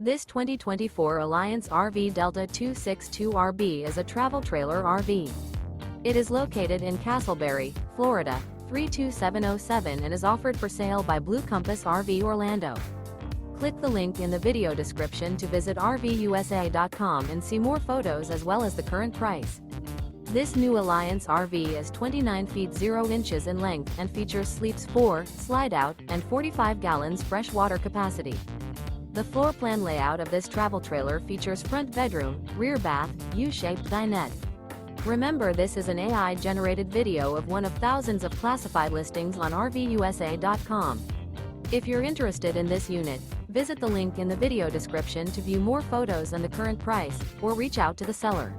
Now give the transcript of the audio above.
This 2024 Alliance RV Delta 262RB is a travel trailer RV. It is located in Casselberry, Florida, 32707 and is offered for sale by Blue Compass RV Orlando. Click the link in the video description to visit RVUSA.com and see more photos as well as the current price. This new Alliance RV is 29 feet 0 inches in length and features sleeps 4, Slideout, and 45 gallons fresh water capacity. The floor plan layout of this travel trailer features front bedroom, rear bath, U-shaped dinette. Remember, this is an AI-generated video of one of thousands of classified listings on RVUSA.com. If you're interested in this unit, visit the link in the video description to view more photos and the current price, or reach out to the seller.